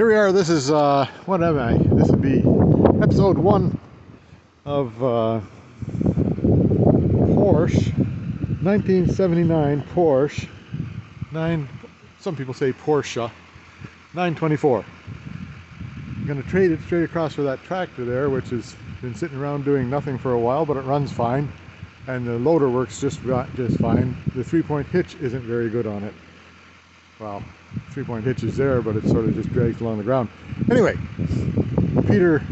Here we are. This is what am I? This would be episode 1 of Porsche, 1979 Porsche 9. Some people say Porsche 924. I'm going to trade it straight across for that tractor there, which has been sitting around doing nothing for a while, but it runs fine, and the loader works just fine. The 3-point hitch isn't very good on it. Well, 3-point hitch is there, but it sort of just drags along the ground. Anyway, Peter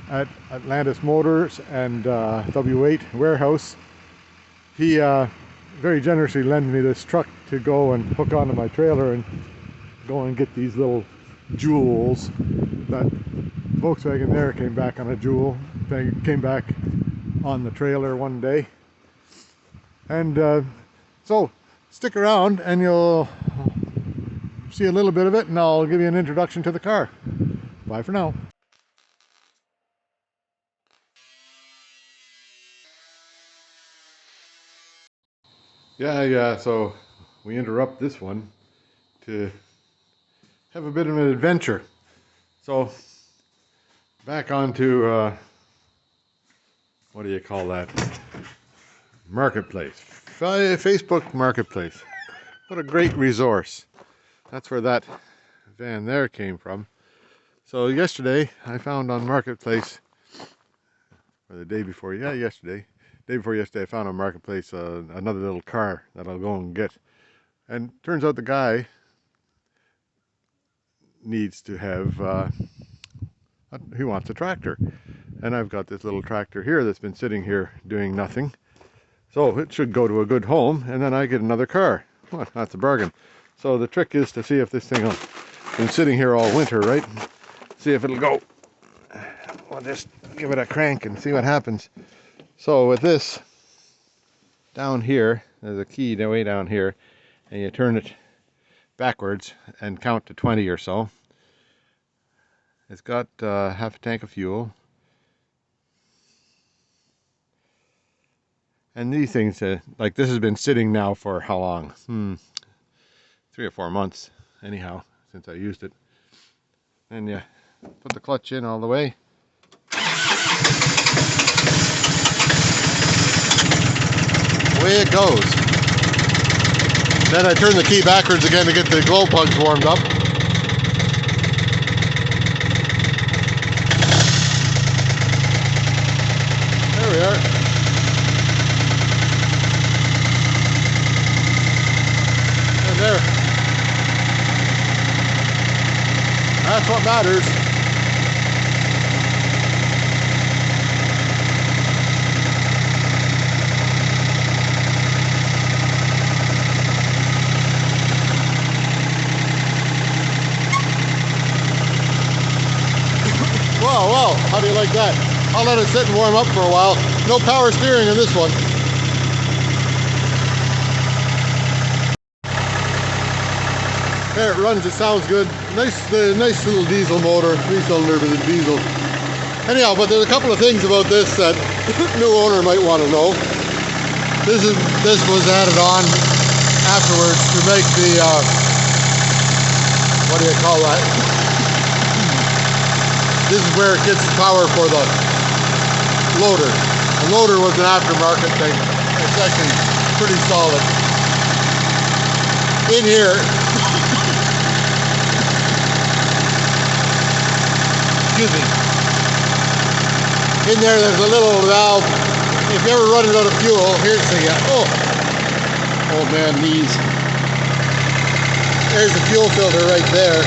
at Atlantis Motors and W8 Warehouse, he very generously lent me this truck to go and hook onto my trailer and go and get these little jewels. That Volkswagen there came back on a jewel. They came back on the trailer one day. And so stick around and you'll see a little bit of it, and I'll give you an introduction to the car. Bye for now. Yeah, so we interrupt this one to have a bit of an adventure. So back onto what do you call that? Marketplace. Facebook Marketplace. What a great resource. That's where that van there came from. So yesterday I found on Marketplace, or the day before, yesterday I found on Marketplace another little car that I'll go and get. And turns out the guy needs to have, he wants a tractor. And I've got this little tractor here that's been sitting here doing nothing. So it should go to a good home, and then I get another car. Well, that's a bargain. So the trick is to see if this thing will, been sitting here all winter, right? See if it'll go. I'll just give it a crank and see what happens. So with this, down here, there's a key way down here, and you turn it backwards and count to 20 or so. It's got half a tank of fuel. And these things, like this has been sitting now for how long? 3 or 4 months, anyhow, since I used it. And you put the clutch in all the way. Away it goes. Then I turn the key backwards again to get the glow plugs warmed up. There we are. And there. That's what matters. Wow, how do you like that? I'll let it sit and warm up for a while. No power steering in this one. There, it runs, it sounds good. Nice little diesel motor, 3-cylinder with a diesel. Anyhow, but there's a couple of things about this that new owner might want to know. This was added on afterwards to make the what do you call that? This is where it gets the power for the loader. The loader was an aftermarket thing. It's actually pretty solid. In here, excuse me. In there's a little valve. If you ever run it out of fuel, here's the oh man, knees. There's the fuel filter right there.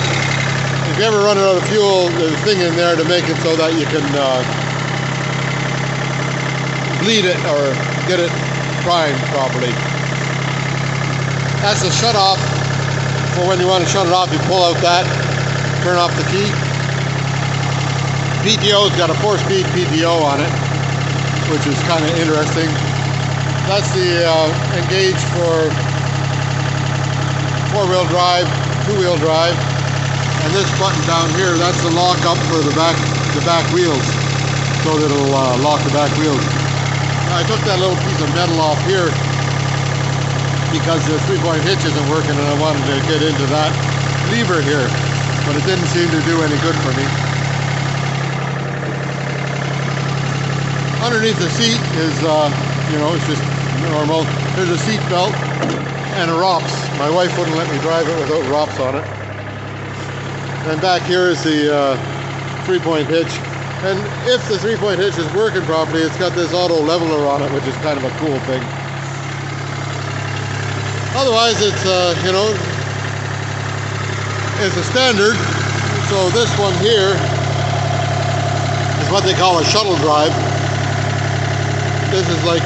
If you ever run out of fuel, there's a thing in there to make it so that you can bleed it or get it primed properly. That's a shut off for when you want to shut it off. You pull out that, turn off the key. PTO's got a 4-speed PTO on it, which is kind of interesting. That's the engage for 4-wheel drive, 2-wheel drive. And this button down here, that's the lock up for the back wheels, so that it'll lock the back wheels. Now, I took that little piece of metal off here because the 3-point hitch isn't working, and I wanted to get into that lever here. but it didn't seem to do any good for me. Underneath the seat is, you know, it's just normal. There's a seat belt and a ROPS. My wife wouldn't let me drive it without ROPS on it. And back here is the 3-point hitch. And if the 3-point hitch is working properly, it's got this auto leveler on it, which is kind of a cool thing. Otherwise, it's, you know, it's a standard. So this one here is what they call a shuttle drive. This is like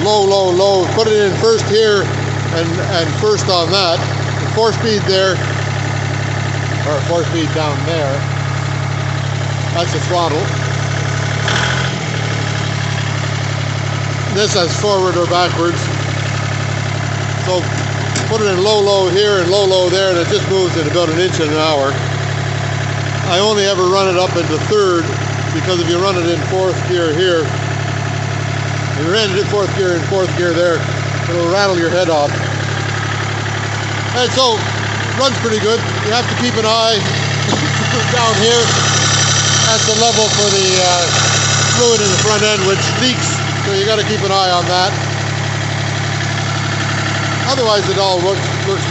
low, low, low. Put it in first here and first on that. The 4-speed there, or 4-speed down there. That's the throttle. This has forward or backwards. So put it in low, low here and low, low there, and it just moves at about 1 inch an hour. I only ever run it up into 3rd, because if you run it in 4th gear here, if you ran it in 4th gear and 4th gear there, it'll rattle your head off. And so, runs pretty good. You have to keep an eye down here. That's the level for the fluid in the front end, which leaks, so you got to keep an eye on that. Otherwise, it all works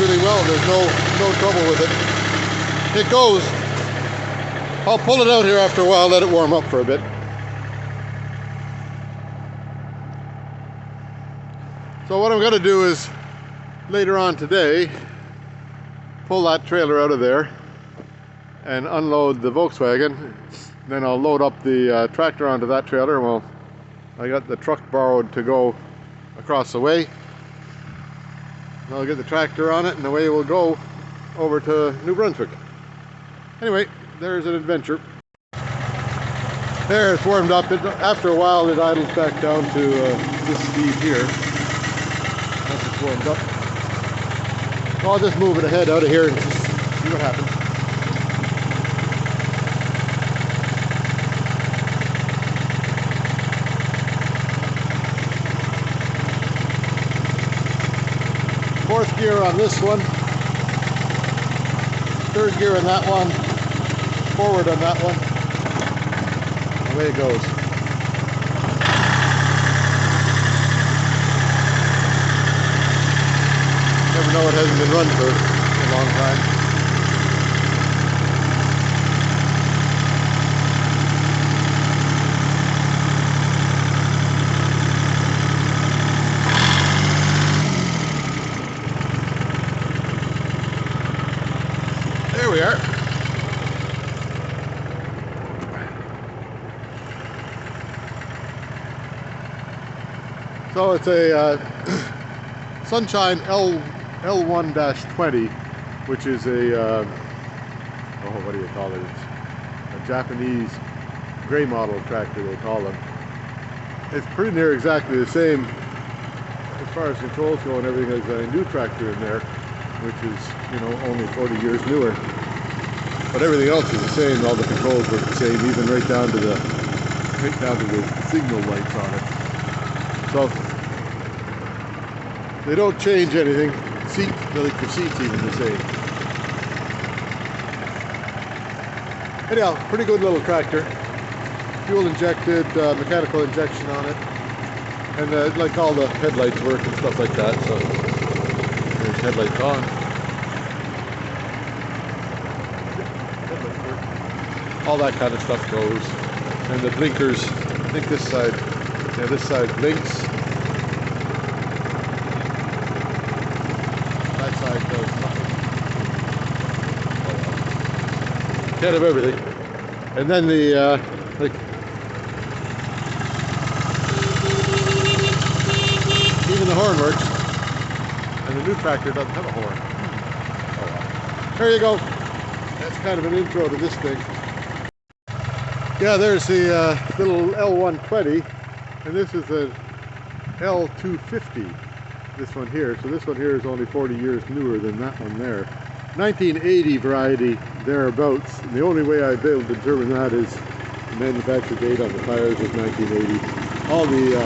really well. There's no trouble with it. It goes. I'll pull it out here after a while, let it warm up for a bit. So what I'm going to do is, later on today, pull that trailer out of there and unload the Volkswagen. Then I'll load up the tractor onto that trailer. Well, I got the truck borrowed to go across the way. I'll get the tractor on it and away we'll go over to New Brunswick. Anyway, there's an adventure. There, it's warmed up. After a while it idles back down to this speed here. Once it's warmed up. So I'll just move it ahead out of here and just see what happens. Fourth gear on this one, 3rd gear on that one, forward on that one. Away it goes. Never know, it hasn't been run for a long time. There we are. So it's a Sunshine L1-20, which is a, what do you call it? It's a Japanese gray model tractor, they call them. It's pretty near exactly the same as far as controls go and everything as a new tractor in there, which is, you know, only 40 years newer. But everything else is the same. All the controls work the same, even right down to the signal lights on it. So they don't change anything. The seat's even the same. Anyhow, pretty good little tractor. Fuel injected, mechanical injection on it, and like all the headlights work and stuff like that. So there's headlights on. Headlights work. All that kind of stuff goes. And the blinkers. I think this side blinks. That side does nothing. Kind of everything. And then the even the horn works. And the new tractor doesn't have a horn. Oh well. There you go. That's kind of an intro to this thing. Yeah, there's the little L120, and this is a L250, this one here. So this one here is only 40 years newer than that one there. 1980 variety, thereabouts. And the only way I'd be able to determine that is the manufacture date on the tires is 1980. All the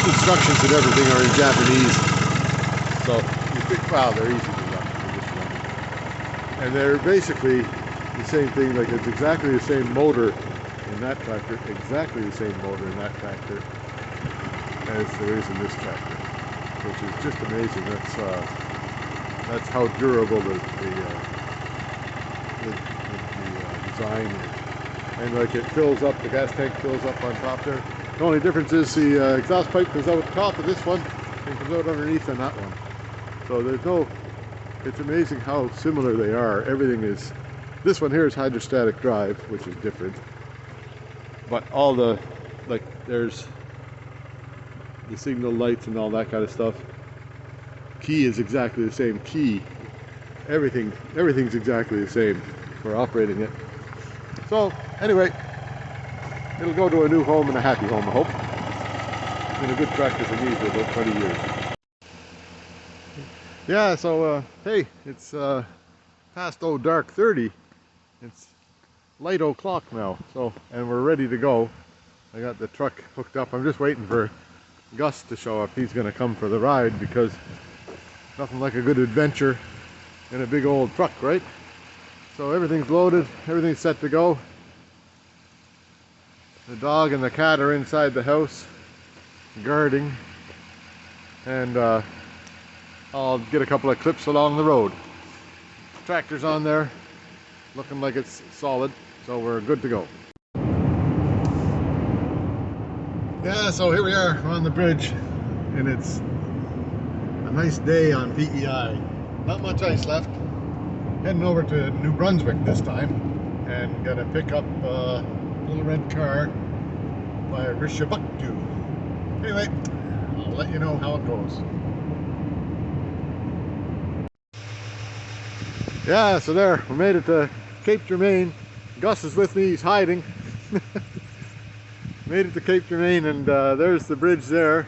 instructions and everything are in Japanese. So, you think, wow, they're easy to run. And they're basically the same thing, like it's exactly the same motor in that tractor, exactly the same motor in that tractor as there is in this tractor, which is just amazing. That's how durable the design is. And like it fills up, the gas tank fills up on top there. The only difference is the exhaust pipe goes out top of this one and comes out underneath on that one. So there's no, it's amazing how similar they are. Everything is, this one here is hydrostatic drive, which is different. But all the, like there's the signal lights and all that kind of stuff. Key is exactly the same key. Everything's exactly the same for operating it. So anyway, it'll go to a new home and a happy home, I hope. It's been a good tractor for me for about 20 years. Yeah, so hey, it's past dark 30. It's light o'clock now, so, and we're ready to go. I got the truck hooked up. I'm just waiting for Gus to show up. He's gonna come for the ride because nothing like a good adventure in a big old truck, right? So everything's loaded, everything's set to go. The dog and the cat are inside the house guarding, and I'll get a couple of clips along the road. Tractor's on there, looking like it's solid, so we're good to go. Yeah, so here we are on the bridge, and it's a nice day on PEI. Not much ice left. Heading over to New Brunswick this time, and gonna pick up a little red car by Rishabuktu. Anyway, I'll let you know how it goes. Yeah, so there, we made it to Cape Germain. Gus is with me, he's hiding. Made it to Cape Germain, and there's the bridge there.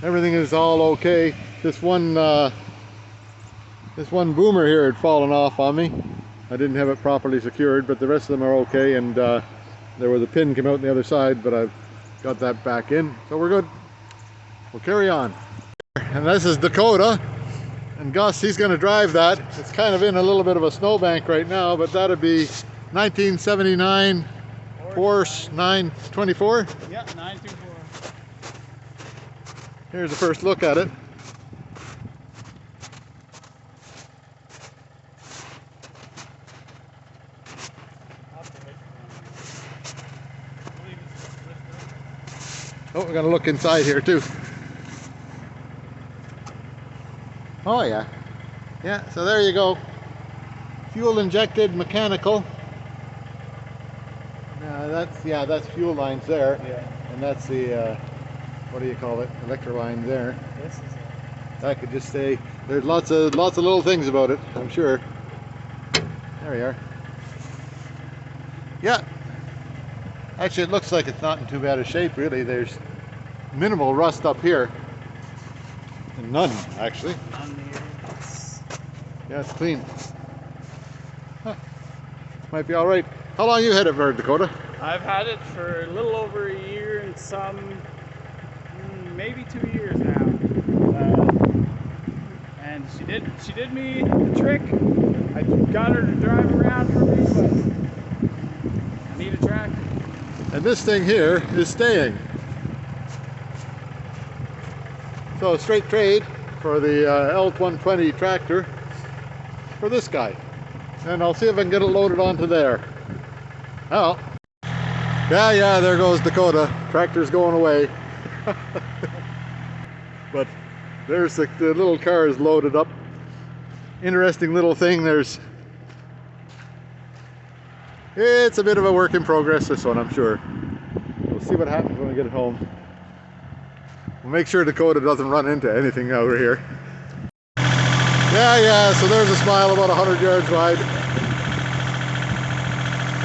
Everything is all okay. This one boomer here had fallen off on me. I didn't have it properly secured, but the rest of them are okay, and there was a pin came out on the other side, but I've got that back in, so we're good. We'll carry on. And this is Dakota, and Gus, he's going to drive that. It's kind of in a little bit of a snowbank right now, but that'll be 1979 Porsche 924. Yeah, 924. Here's the first look at it. Oh, we're gonna look inside here too. Oh yeah, yeah. So there you go. Fuel injected, mechanical. That's fuel lines there. Yeah. And that's the what do you call it? Electro line there. This is it. That could just say there's lots of little things about it, I'm sure. There we are. Yeah. Actually, it looks like it's not in too bad a shape, really. There's minimal rust up here. And none, actually. On the Yeah, it's clean. Huh. Might be all right. How long you had it for, Dakota? I've had it for a little over a year and some, maybe 2 years now. And she did me the trick. I got her to drive around for me, but I need a tractor. And this thing here is staying. So straight trade for the L120 tractor for this guy. And I'll see if I can get it loaded onto there. Oh. Yeah, there goes Dakota. Tractor's going away. But there's the little car is loaded up. Interesting little thing. It's a bit of a work in progress, this one, I'm sure. We'll see what happens when we get it home. We'll make sure Dakota doesn't run into anything over here. Yeah, so there's a smile about 100 yards wide.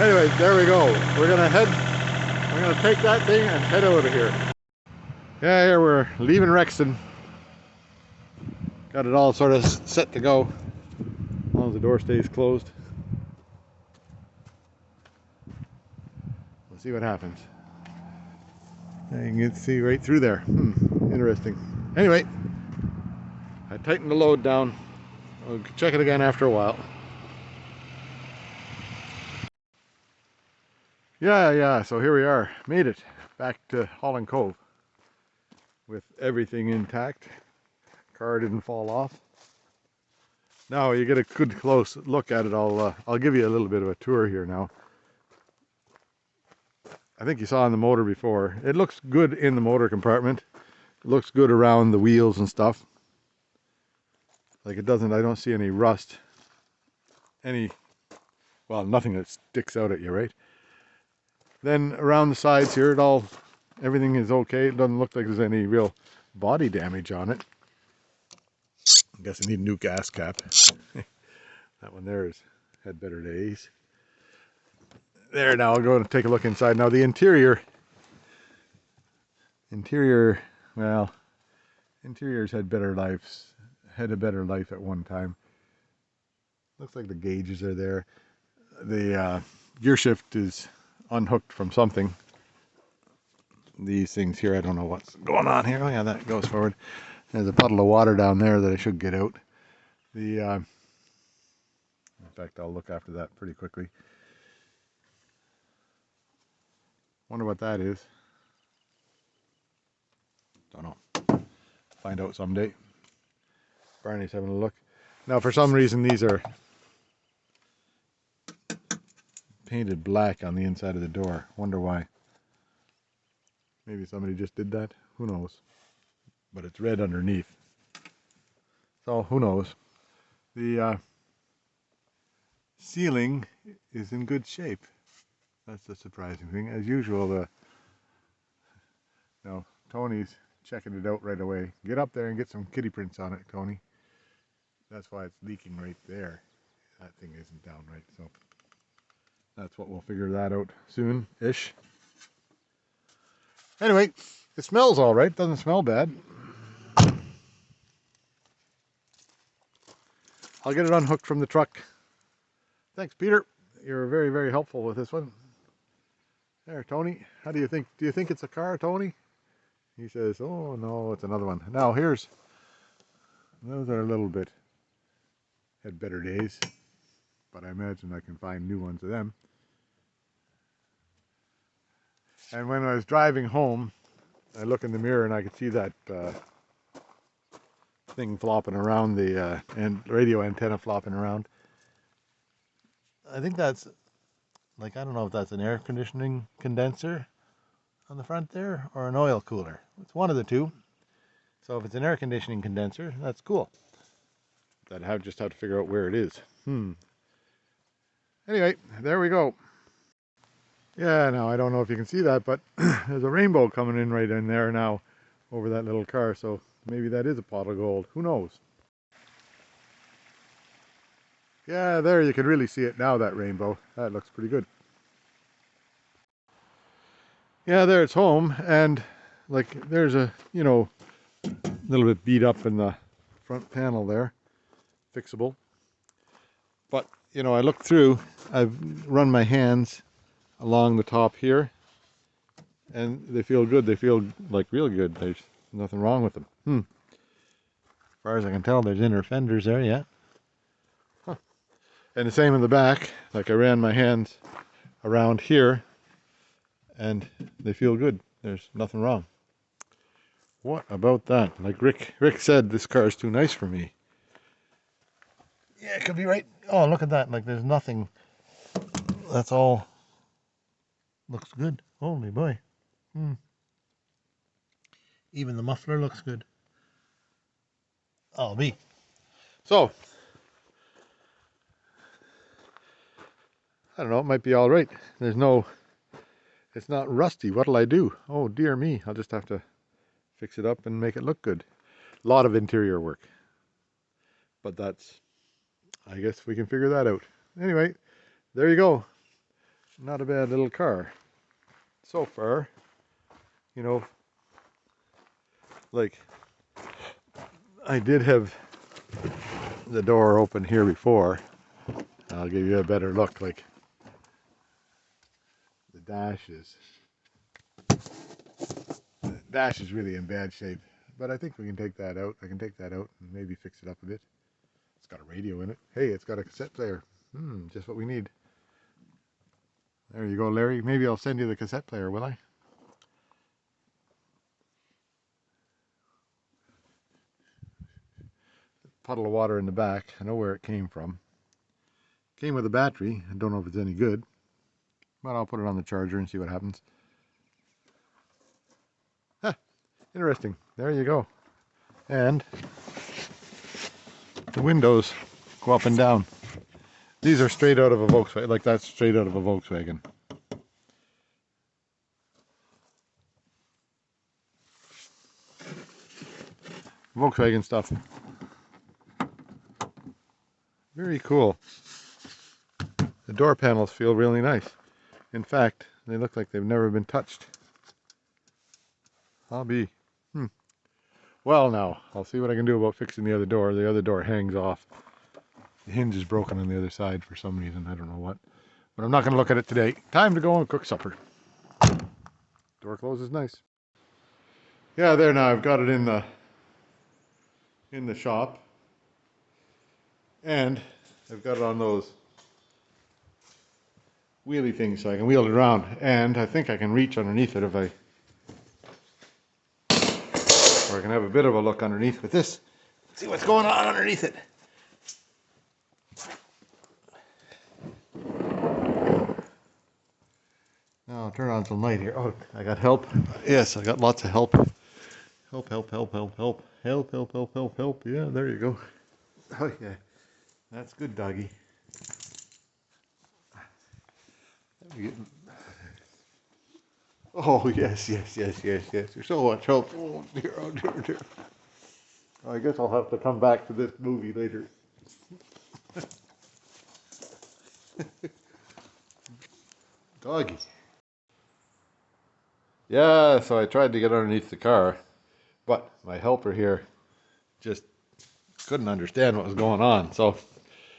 Anyway, there we go. We're gonna take that thing and head out of here. Yeah, here we're leaving Rexton. Got it all sort of set to go, as long as the door stays closed. We'll see what happens. You can see right through there. Interesting. Anyway, I tightened the load down. We'll check it again after a while. Yeah, so here we are. Made it back to Holland Cove with everything intact. Car didn't fall off. Now you get a good close look at it. I'll give you a little bit of a tour here now. I think you saw in the motor before. It looks good in the motor compartment. It looks good around the wheels and stuff. Like it doesn't, I don't see any rust. Well, nothing that sticks out at you, right? Then around the sides here, everything is okay. It doesn't look like there's any real body damage on it. I guess I need a new gas cap. That one there had better days. There, now I'll go and take a look inside. Now the interiors had a better life at one time. Looks like the gauges are there. The gear shift is unhooked from something. These things here, I don't know what's going on here. Oh yeah, that goes forward. There's a puddle of water down there that I should get out. In fact, I'll look after that pretty quickly. Wonder what that is. Don't know. Find out someday. Barney's having a look. Now, for some reason, these are painted black on the inside of the door. Wonder why. Maybe somebody just did that. Who knows? But it's red underneath. So, who knows? The ceiling is in good shape. That's the surprising thing. As usual, Tony's checking it out right away. Get up there and get some kitty prints on it, Tony. That's why it's leaking right there. That thing isn't down right, so that's what we'll figure that out soon-ish. Anyway, it smells all right. Doesn't smell bad. I'll get it unhooked from the truck. Thanks, Peter. You're very, very helpful with this one. There, Tony. How do you think? Do you think it's a car, Tony? He says, oh no, it's another one. Now those are a little bit, had better days, but I imagine I can find new ones of them. And when I was driving home, I look in the mirror and I could see that thing flopping around, the radio antenna flopping around. I think that's, I don't know if that's an air conditioning condenser on the front there or an oil cooler. It's one of the two. So if it's an air conditioning condenser, that's cool. I'd just have to figure out where it is. Anyway, there we go. Yeah, now I don't know if you can see that, but there's a rainbow coming in right in there now over that little car. So maybe that is a pot of gold. Who knows? Yeah, there you can really see it now, that rainbow. That looks pretty good. Yeah, there it's home, and there's a, little bit beat up in the front panel there. Fixable. But, I look through, I've run my hands along the top here, and they feel good. They feel real good. There's nothing wrong with them. As far as I can tell, there's inner fenders there, yeah. Huh. And the same in the back. I ran my hands around here, and they feel good. There's nothing wrong. What about that? Like Rick said, this car is too nice for me. Yeah, it could be right. Oh, look at that. There's nothing. That's all. Looks good. Holy boy. Even the muffler looks good. Oh, me. So, I don't know. It might be all right. It's not rusty. What'll I do? Oh, dear me. I'll just have to fix it up and make it look good. A lot of interior work. But I guess we can figure that out. Anyway, there you go. Not a bad little car. So far, I did have the door open here before. I'll give you a better look. The dash is really in bad shape, but I think we can take that out. I can take that out and maybe fix it up a bit. It's got a radio in it. Hey, it's got a cassette player. Just what we need. There you go, Larry. Maybe I'll send you the cassette player, will I? Puddle of water in the back. I know where it came from. Came with a battery. I don't know if it's any good, but I'll put it on the charger and see what happens. Huh, interesting. There you go. And the windows go up and down. These are straight out of a Volkswagen, like that's straight out of a Volkswagen. Volkswagen stuff. Very cool. The door panels feel really nice. In fact, they look like they've never been touched. I'll be... Well now, I'll see what I can do about fixing the other door. The other door hangs off. The hinge is broken on the other side for some reason. I don't know what. But I'm not going to look at it today. Time to go and cook supper. Door closes nice. Yeah, there now. I've got it in the shop. And I've got it on those wheelie things so I can wheel it around. And I think I can reach underneath it if I... Or I can have a bit of a look underneath with this. See what's going on underneath it. Now I'll turn on some light here. Oh, I got help. Yes, I got lots of help. Help, help, help, help, help. Help, help, help, help, help. Yeah, there you go. Oh, yeah. That's good, doggy. Oh, yes, yes, yes, yes, yes. You're so much help. Oh, dear, oh, dear, oh, dear. I guess I'll have to come back to this movie later. Doggy. Yeah, so I tried to get underneath the car, but my helper here just couldn't understand what was going on. So,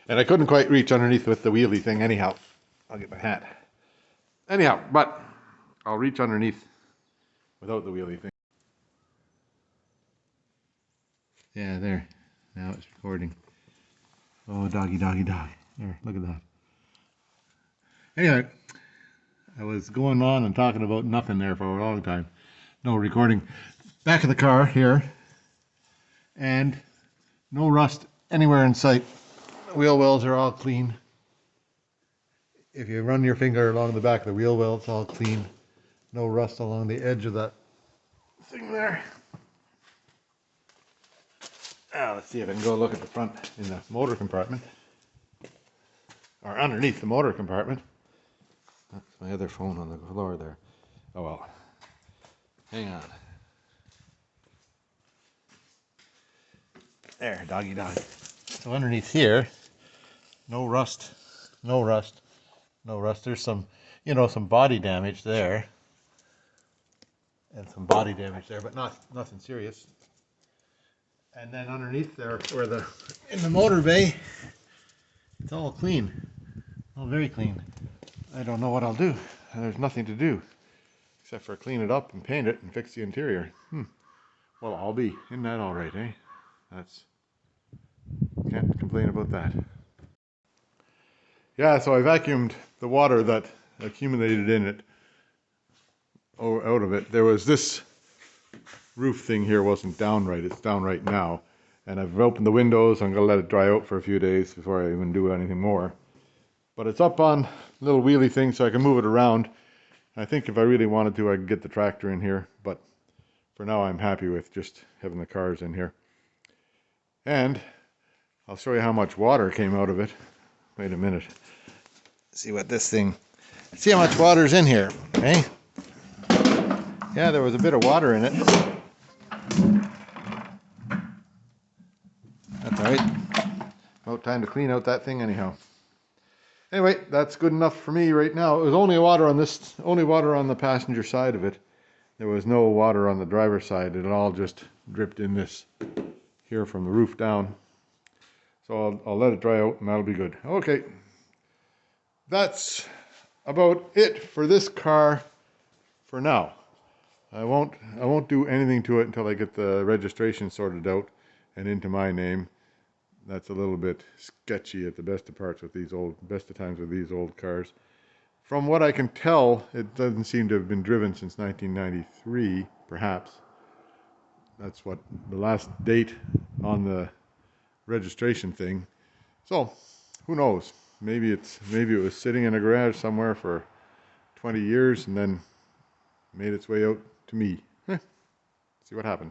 and I couldn't quite reach underneath with the wheelie thing anyhow. I'll get my hat. Anyhow, but I'll reach underneath without the wheelie thing. Yeah, there. Now it's recording. Oh, doggy, doggy, dog. There, look at that. Anyway, I was going on and talking about nothing there for a long time. No recording. Back of the car here. And no rust anywhere in sight. Wheel wells are all clean. If you run your finger along the back of the wheel well, it's all clean. No rust along the edge of that thing there. Now let's see if I can go look at the front in the motor compartment. Or underneath the motor compartment. That's my other phone on the floor there. Oh well. Hang on. There, doggy dog. So underneath here, no rust, no rust, no rust. There's some, some body damage there. And some body damage there, but nothing serious. And then underneath there, in the motor bay, it's all clean. All very clean. I don't know what I'll do. There's nothing to do except for clean it up and paint it and fix the interior. Well, I'll be. Isn't that all right, eh? Can't complain about that. Yeah, so I vacuumed the water that accumulated in it out of it. There was this roof thing here wasn't down right. It's down right now. And I've opened the windows. I'm going to let it dry out for a few days before I even do anything more. But it's up on a little wheelie thing so I can move it around. I think if I really wanted to, I could get the tractor in here. But for now, I'm happy with just having the cars in here. And I'll show you how much water came out of it. Wait a minute. See what this thing... See how much water's in here, eh? Yeah, there was a bit of water in it. That's all right. About time to clean out that thing anyhow. Anyway, that's good enough for me right now. It was only water on the passenger side of it. There was no water on the driver's side. It all just dripped in this here from the roof down. So I'll let it dry out and that'll be good. Okay. That's about it for this car for now. I won't do anything to it until I get the registration sorted out and into my name. that's a little bit sketchy at the best of parts with these best of times with these old cars. From what I can tell, it doesn't seem to have been driven since 1993, perhaps. That's what the last date on the registration thing. So, who knows? Maybe it was sitting in a garage somewhere for 20 years and then made its way out to me. See what happens.